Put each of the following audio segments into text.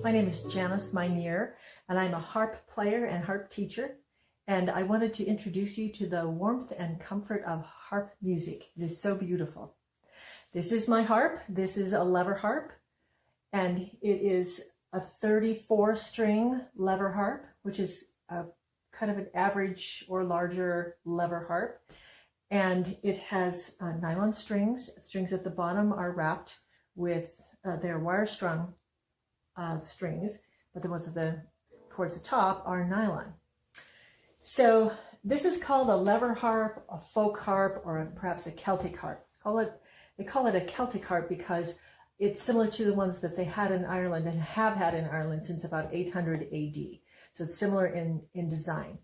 My name is Janice Mineer, and I'm a harp player and harp teacher. And I wanted to introduce you to the warmth and comfort of harp music. It is so beautiful. This is my harp. This is a lever harp, and it is a 34-string lever harp, which is a kind of an average or larger lever harp. And it has nylon strings. Strings at the bottom are wrapped with they're wire strung strings, but the ones towards the top are nylon. So this is called a lever harp, a folk harp, or perhaps a Celtic harp. They call it a Celtic harp because it's similar to the ones that they had in Ireland and have had in Ireland since about 800 AD. So it's similar in design.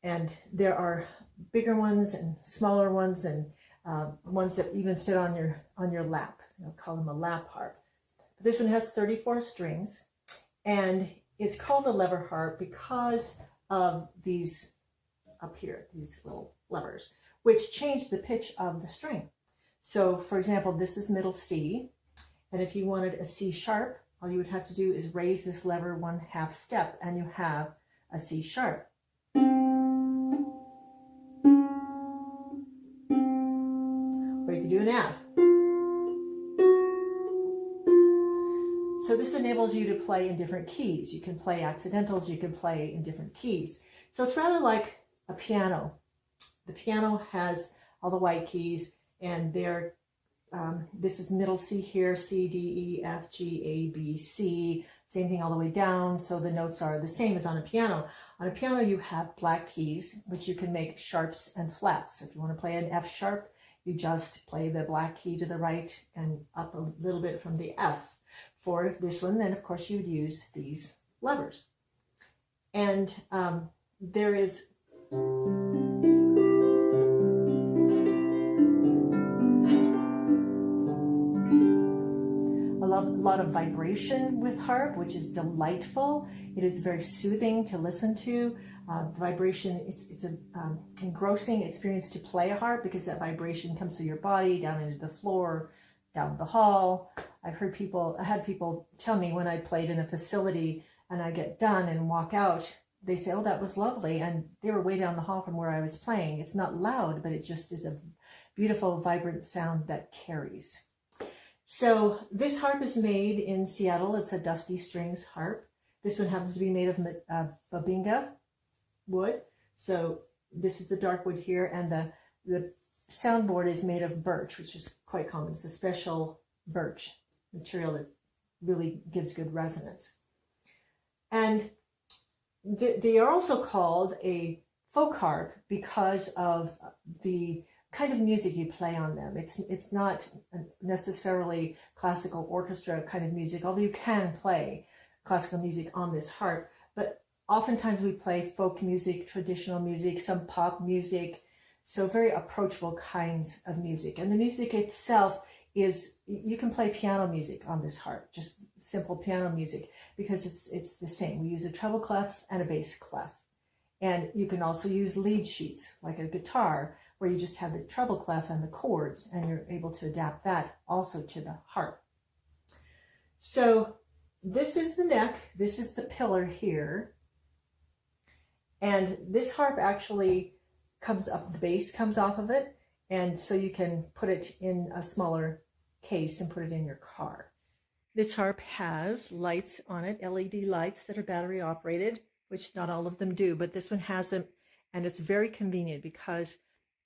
And there are bigger ones and smaller ones, and ones that even fit on your lap. I'll call them a lap harp. But this one has 34 strings, and it's called a lever harp because of these up here, these little levers, which change the pitch of the string. So for example, this is middle C, and if you wanted a C sharp, all you would have to do is raise this lever 1/2 step and you have a C sharp. Or you could do an F. So this enables you to play in different keys. You can play accidentals, you can play in different keys. So it's rather like a piano. The piano has all the white keys, and this is middle C here, C, D, E, F, G, A, B, C, same thing all the way down. So the notes are the same as on a piano. On a piano, you have black keys, which you can make sharps and flats. So if you want to play an F sharp, you just play the black key to the right and up a little bit from the F. For this one, then of course you would use these levers. And there is a lot of vibration with harp, which is delightful. It is very soothing to listen to. The vibration, it's an engrossing experience to play a harp because that vibration comes through your body, down into the floor, down the hall. I had people tell me when I played in a facility and I get done and walk out, they say, oh, that was lovely. And they were way down the hall from where I was playing. It's not loud, but it just is a beautiful, vibrant sound that carries. So this harp is made in Seattle. It's a dusty strings harp. This one happens to be made of babinga wood. So this is the dark wood here, and the soundboard is made of birch, which is quite common. It's a special birch material that really gives good resonance. And they are also called a folk harp because of the kind of music you play on them. It's not necessarily classical orchestra kind of music, although you can play classical music on this harp. But oftentimes we play folk music, traditional music, some pop music, so very approachable kinds of music. And the music itself is, you can play piano music on this harp, just simple piano music, because it's the same. We use a treble clef and a bass clef. And you can also use lead sheets, like a guitar, where you just have the treble clef and the chords, and you're able to adapt that also to the harp. So this is the neck, this is the pillar here. And this harp actually comes up, the base comes off of it, and so you can put it in a smaller case and put it in your car. This harp has lights on it, LED lights that are battery operated, which not all of them do, but this one has them, and it's very convenient because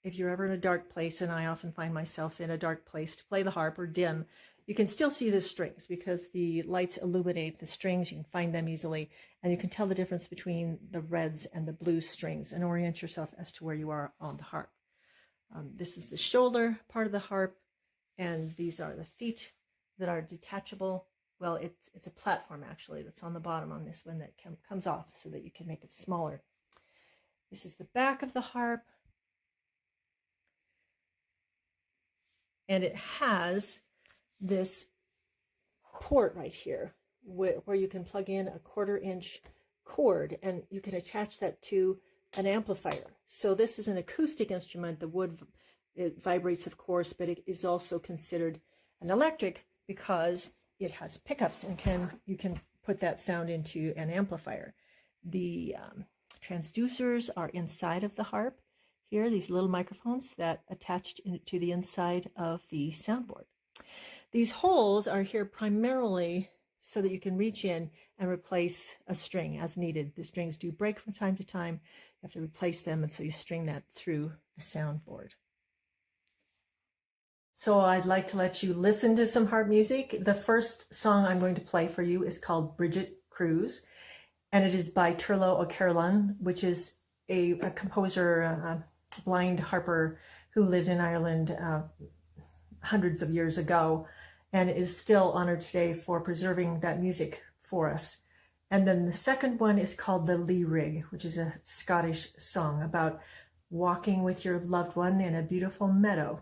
if you're ever in a dark place, and I often find myself in a dark place to play the harp or dim, you can still see the strings because the lights illuminate the strings. You can find them easily, and you can tell the difference between the reds and the blue strings and orient yourself as to where you are on the harp. This is the shoulder part of the harp, and these are the feet that are detachable. Well, it's a platform actually that's on the bottom on this one that comes off so that you can make it smaller. This is the back of the harp, and it has this port right here where you can plug in a 1/4 inch cord, and you can attach that to an amplifier. So this is an acoustic instrument. The wood, it vibrates, of course, but it is also considered an electric because it has pickups, and you can put that sound into an amplifier. The transducers are inside of the harp. Here, these little microphones that attached to the inside of the soundboard. These holes are here primarily so that you can reach in and replace a string as needed. The strings do break from time to time. You have to replace them, and so you string that through the soundboard. So I'd like to let you listen to some harp music. The first song I'm going to play for you is called Bridget Cruise, and it is by Turlo O'Carolan, which is a composer, a blind harper who lived in Ireland hundreds of years ago, and is still honored today for preserving that music for us. And then the second one is called The Lee Rig, which is a Scottish song about walking with your loved one in a beautiful meadow.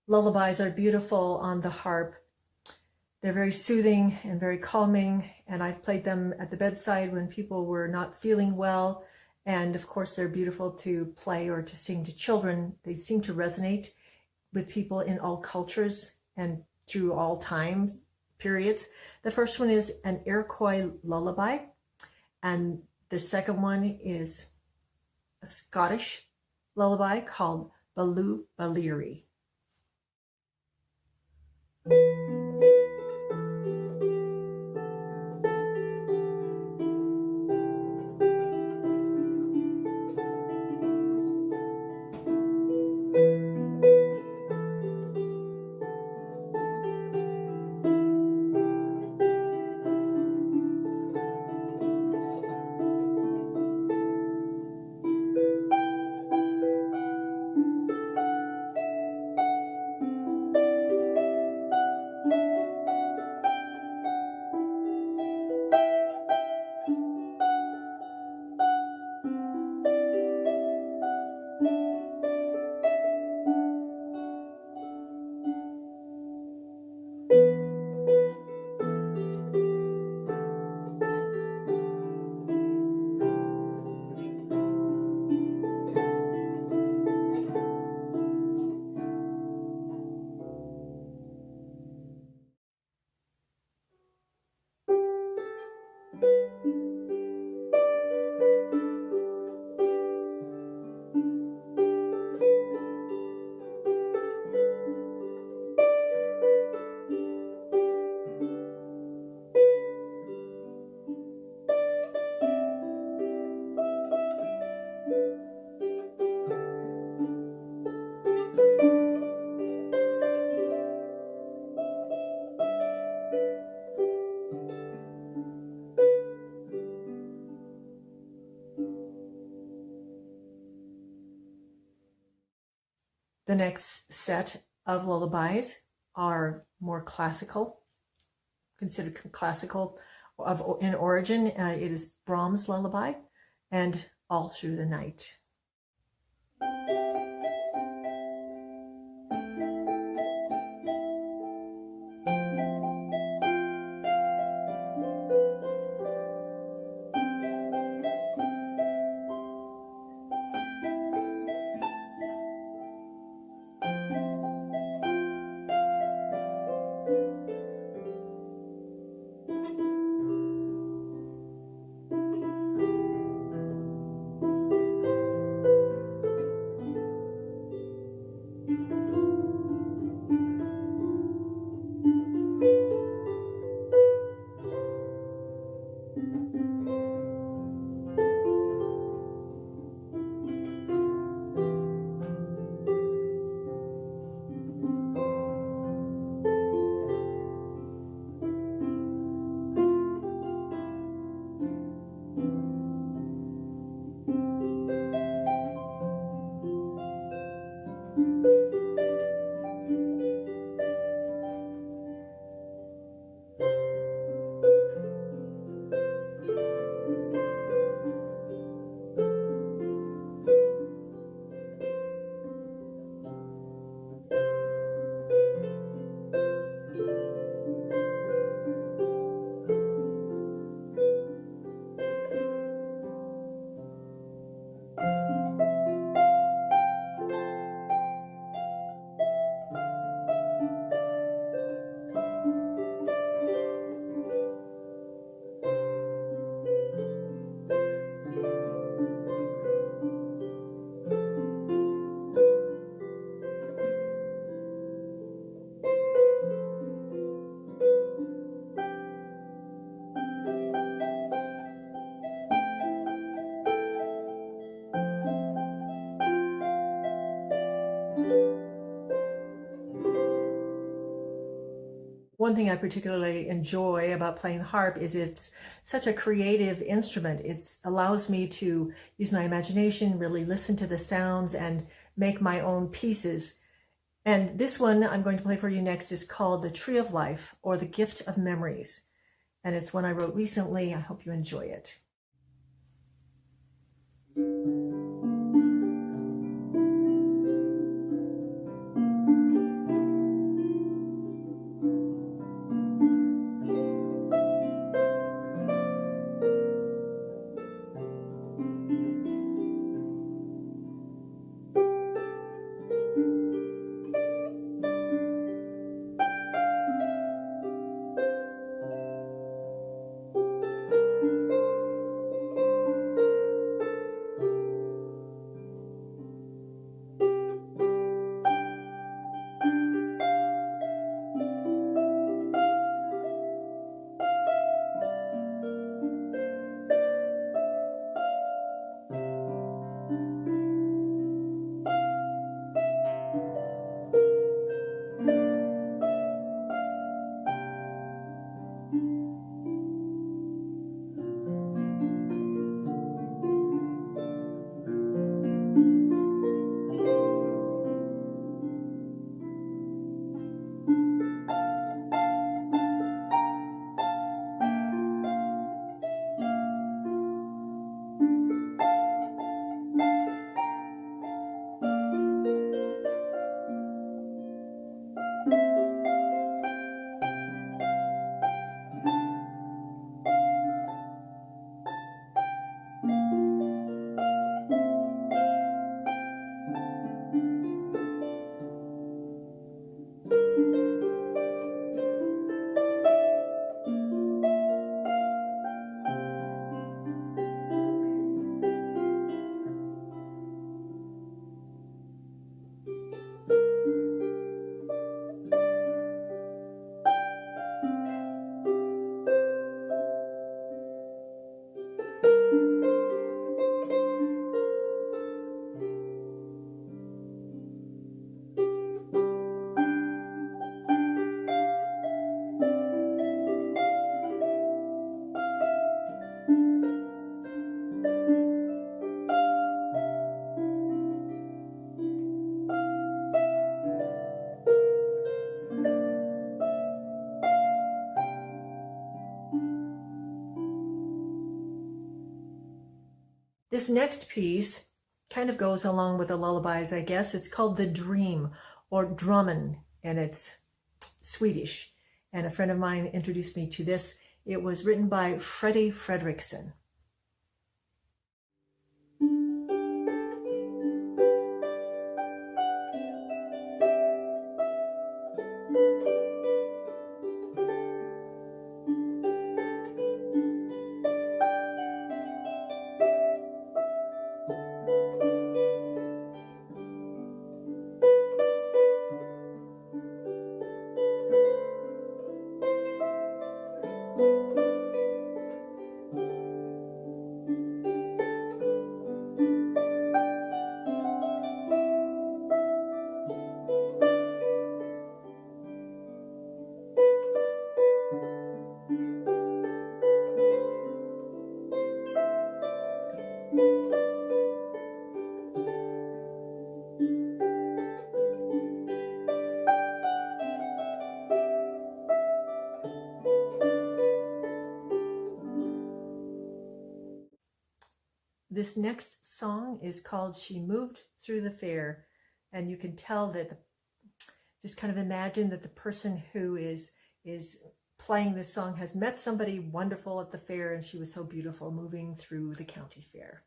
Lullabies are beautiful on the harp. They're very soothing and very calming, and I've played them at the bedside when people were not feeling well. And of course, they're beautiful to play or to sing to children. They seem to resonate with people in all cultures and through all time periods. The first one is an Iroquois lullaby, and the second one is a Scottish lullaby called Baloo Balleary. The next set of lullabies are more classical, considered classical in origin. It is Brahms' lullaby and All Through the Night. One thing I particularly enjoy about playing the harp is it's such a creative instrument. It allows me to use my imagination, really listen to the sounds and make my own pieces. And this one I'm going to play for you next is called The Tree of Life, or The Gift of Memories. And it's one I wrote recently. I hope you enjoy it. This next piece kind of goes along with the lullabies, I guess. It's called The Dream, or Drummen, and it's Swedish. And a friend of mine introduced me to this. It was written by Freddie Fredriksson. This next song is called She Moved Through the Fair, and you can tell that just kind of imagine that the person who is playing this song has met somebody wonderful at the fair, and she was so beautiful moving through the county fair.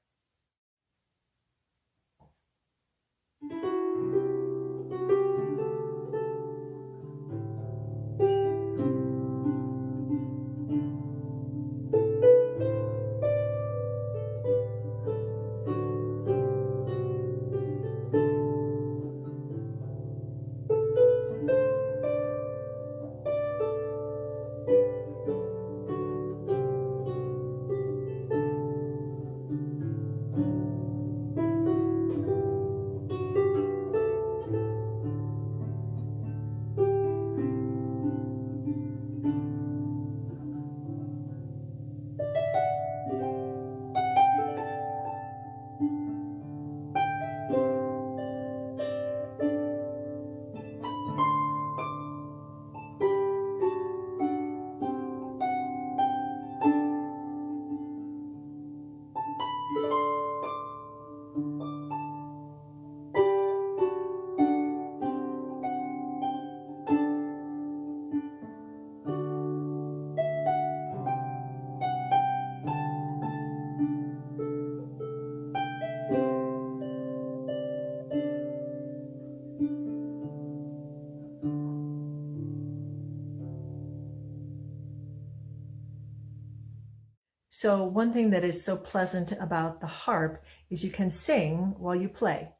So one thing that is so pleasant about the harp is you can sing while you play.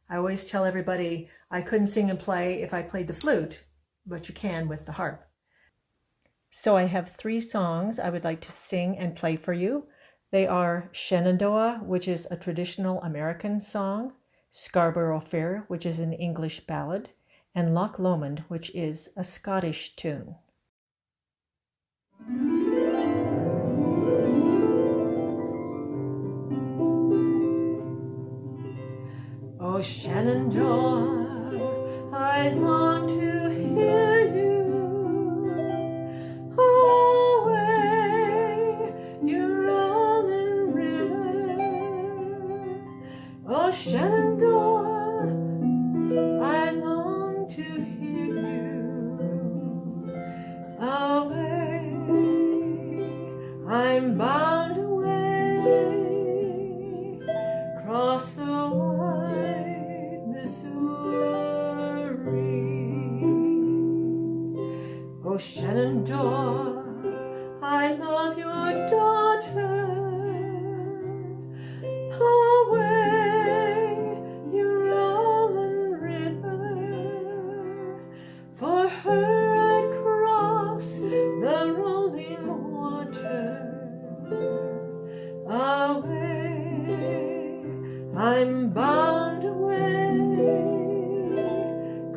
I always tell everybody I couldn't sing and play if I played the flute, but you can with the harp. So I have 3 songs I would like to sing and play for you. They are Shenandoah, which is a traditional American song, Scarborough Fair, which is an English ballad, and Loch Lomond, which is a Scottish tune. Oh, Shenandoah, I long to hear you. Away, you rolling river. Oh, Shenandoah, I long to hear you. Away, I'm bound away, cross the Oh, Shenandoah, I love your daughter. Away, you rolling river. For her I'd cross the rolling water. Away, I'm bound away,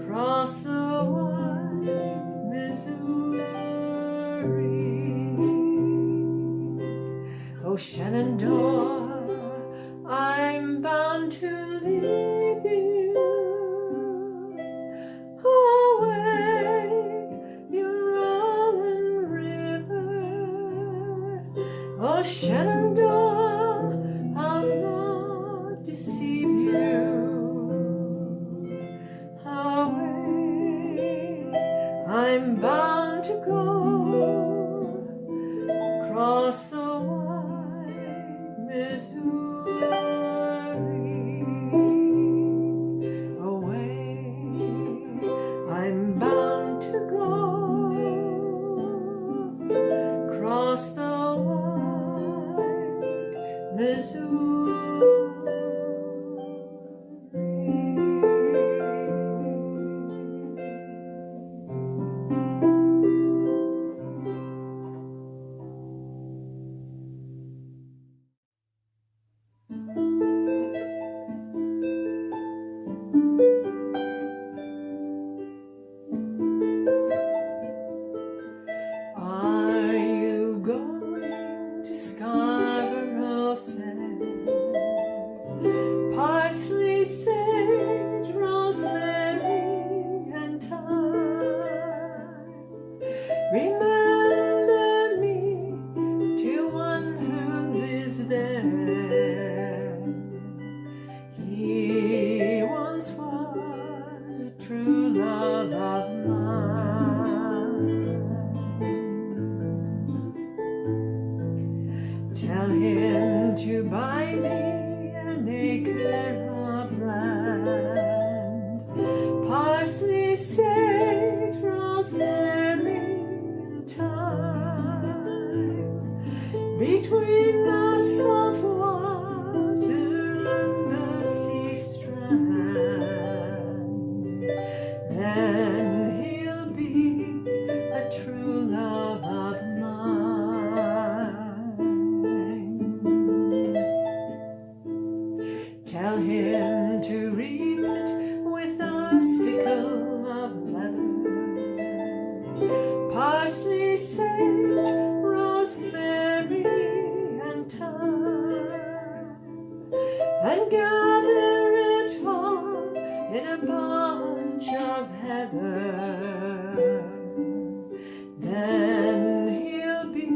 cross the Oh, Shenandoah, I'm bound to leave you. Away, you rolling river. Oh, Shenandoah, how long wide Missouri, away I'm bound to go, across the wide Missouri. Are you going to Scarborough Fair? Parsley, sage, rosemary, and thyme. Remember me to one who lives there. He once was a true love of mine. Tell him to buy me an acre of land, parsley, sage, rosemary, and thyme, between the salt water and the sea strand. Then he'll be a true love of mine. Tell him to reap it with a sickle of leather, parsley, sage, rosemary, and thyme, and gather it all in a bunch of heather. Then he'll be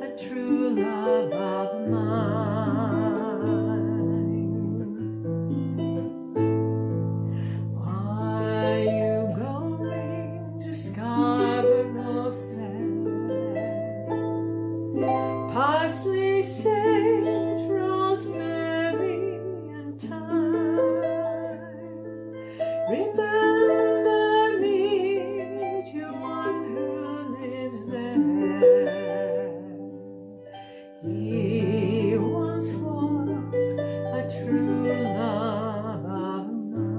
a true love of mine. Are you going to Scarborough Fair? Parsley, sage, rosemary, and thyme. Remember me to one who lives there. He once was a true love of mine.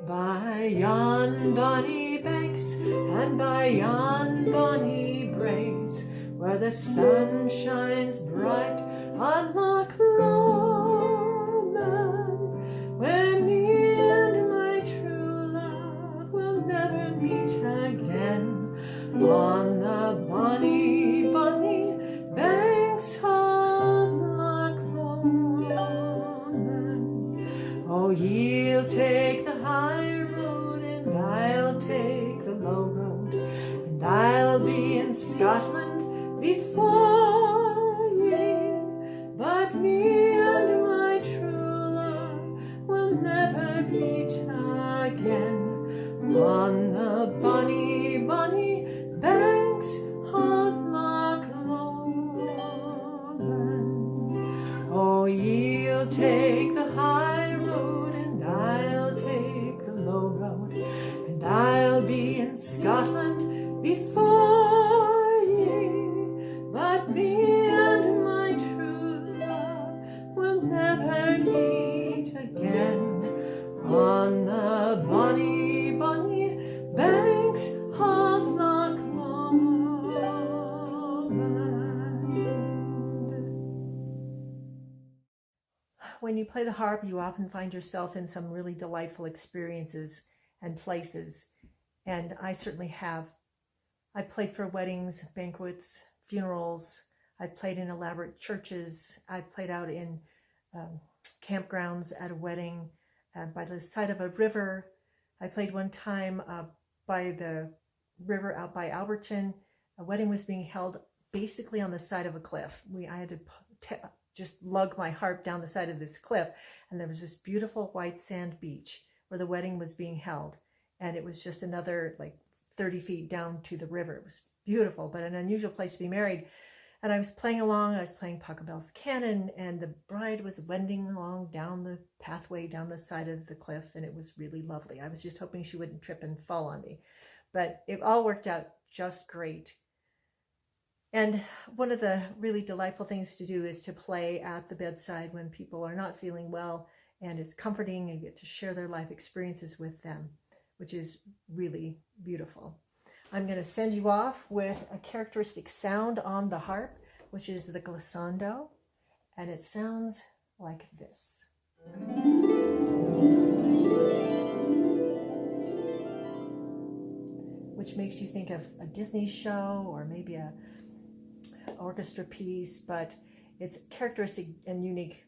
By yon bonny banks and by yon bonny braes, where the sun shines bright on Loch Lomond, where me and my true love will never meet again, on the bonny, bonny banks of Loch Lomond. Oh, ye'll take the high road and I'll take the low road, and I'll be in Scotland before ye, but me and my true love will never meet again, on the bonny, bonny banks of Loch Lomond. Oh, ye'll take the high road and I'll take the low road, and I'll be in Scotland before ye, but me and my true love will never meet again, on the bonny, bonny banks of Loch Lomond. When you play the harp, you often find yourself in some really delightful experiences and places, and I certainly have. I played for weddings, banquets, funerals. I played in elaborate churches. I played out in campgrounds at a wedding, by the side of a river. I played one time by the river out by Alberton. A wedding was being held basically on the side of a cliff. I had to just lug my harp down the side of this cliff, and there was this beautiful white sand beach where the wedding was being held, and it was just another like 30 feet down to the river. It was beautiful, but an unusual place to be married. And I was playing along, I was playing Pachelbel's canon, and the bride was wending along down the pathway down the side of the cliff, and it was really lovely. I was just hoping she wouldn't trip and fall on me, but it all worked out just great. And one of the really delightful things to do is to play at the bedside when people are not feeling well, and it's comforting, and you get to share their life experiences with them, which is really beautiful. I'm going to send you off with a characteristic sound on the harp, which is the glissando, and it sounds like this. Which makes you think of a Disney show or maybe a orchestra piece, but it's characteristic and unique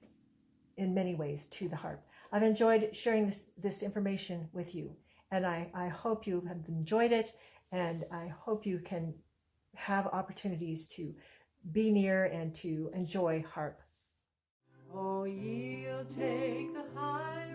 in many ways to the harp. I've enjoyed sharing this information with you, and I hope you have enjoyed it, and I hope you can have opportunities to be near and to enjoy harp. Oh, ye'll take the high